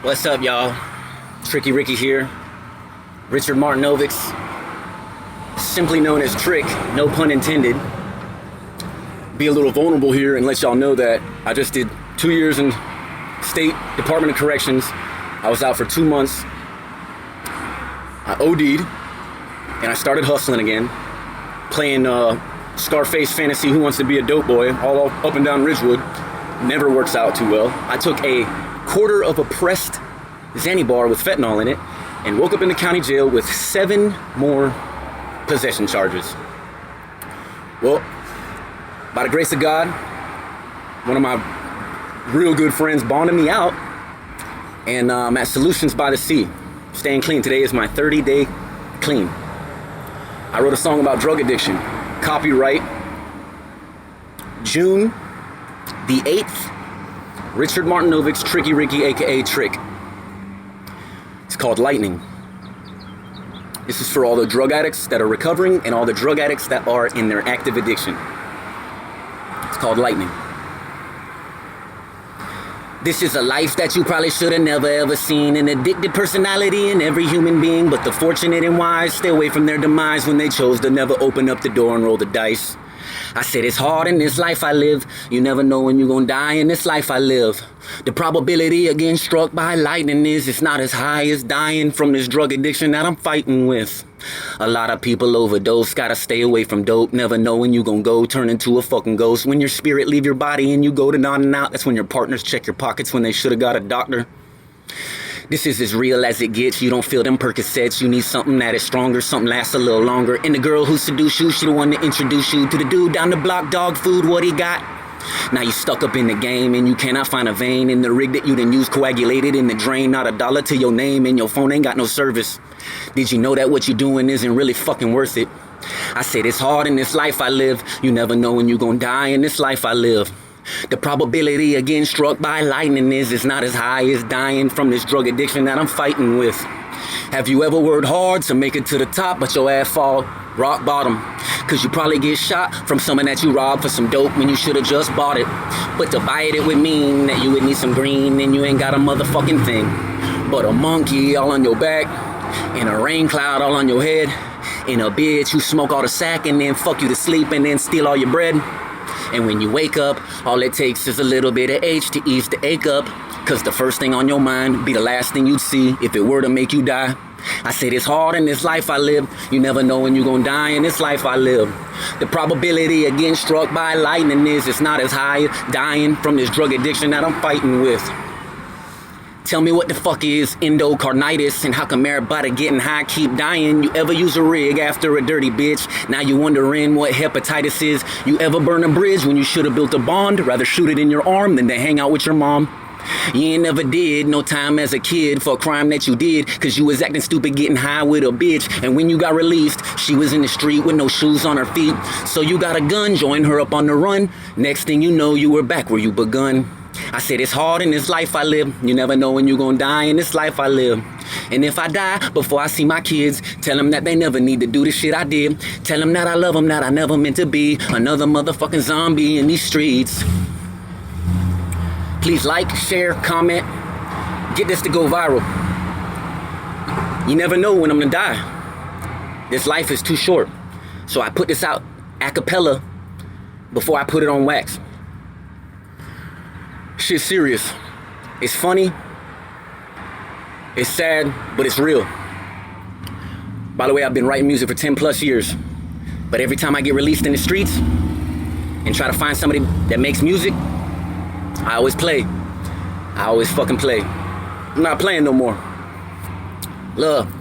What's up, y'all? Tricky Ricky here. Richard Martinovix, simply known as Trick, no pun intended. Be a little vulnerable here and let y'all know that I just did 2 years in State Department of Corrections. I was out for 2 months. I OD'd, and I started hustling again, playing Scarface Fantasy Who Wants to Be a Dope Boy, all up and down Ridgewood. Never works out too well. I took a quarter of a pressed Xanny bar with fentanyl in it and woke up in the county jail with 7 more possession charges. Well, by the grace of God, one of my real good friends bonded me out, and I'm at Solutions by the Sea, staying clean. Today is my 30-day clean. I wrote a song about drug addiction. Copyright June the 8th. Richard Martinovix, Tricky Ricky, aka Trick. It's called Lightning. This is for all the drug addicts that are recovering and all the drug addicts that are in their active addiction. It's called Lightning. This is a life that you probably should have never ever seen. An addicted personality in every human being, but the fortunate and wise stay away from their demise when they chose to never open up the door and roll the dice. I said it's hard in this life I live. You never know when you're gonna die in this life I live. The probability of getting struck by lightning is it's not as high as dying from this drug addiction that I'm fighting with. A lot of people overdose, gotta stay away from dope. Never know when you gonna go turn into a fucking ghost. When your spirit leave your body and you go to nodding and out, that's when your partners check your pockets when they should've got a doctor. This is as real as it gets. You don't feel them Percocets. You need something that is stronger, something lasts a little longer. And the girl who seduced you, she the one to introduce you to the dude down the block, dog food, what he got. Now you stuck up in the game and you cannot find a vein in the rig that you done used coagulated in the drain. Not a dollar to your name and your phone ain't got no service. Did you know that what you doing isn't really fucking worth it? I said it's hard in this life I live. You never know when you gonna die in this life I live. The probability of getting struck by lightning is it's not as high as dying from this drug addiction that I'm fighting with. Have you ever worked hard to make it to the top, but your ass fall rock bottom? Cause you probably get shot from someone that you robbed for some dope when you should've just bought it. But to buy it would mean that you would need some green and you ain't got a motherfucking thing. But a monkey all on your back, and a rain cloud all on your head, and a bitch who smoke all the sack and then fuck you to sleep and then steal all your bread. And when you wake up, all it takes is a little bit of H to ease the ache up. Cause the first thing on your mind be the last thing you'd see if it were to make you die. I said it's hard in this life I live. You never know when you're gonna die in this life I live. The probability of getting struck by lightning is it's not as high as dying from this drug addiction that I'm fighting with. Tell me what the fuck is endocarditis and how come everybody getting high keep dying? You ever use a rig after a dirty bitch? Now you wondering what hepatitis is? You ever burn a bridge when you should have built a bond? Rather shoot it in your arm than to hang out with your mom. You ain't never did no time as a kid for a crime that you did, cause you was acting stupid getting high with a bitch. And when you got released, she was in the street with no shoes on her feet. So you got a gun, joined her up on the run. Next thing you know, you were back where you begun. I said it's hard in this life I live. You never know when you gonna die in this life I live. And if I die before I see my kids, tell them that they never need to do the shit I did. Tell them that I love them, that I never meant to be another motherfucking zombie in these streets. Please like, share, comment. Get this to go viral. You never know when I'm gonna die. This life is too short. So I put this out a cappella before I put it on wax. Shit's serious. It's funny. It's sad, but it's real. By the way, I've been writing music for 10 plus years. But every time I get released in the streets and try to find somebody that makes music, I always play. I always fucking play. I'm not playing no more. Love.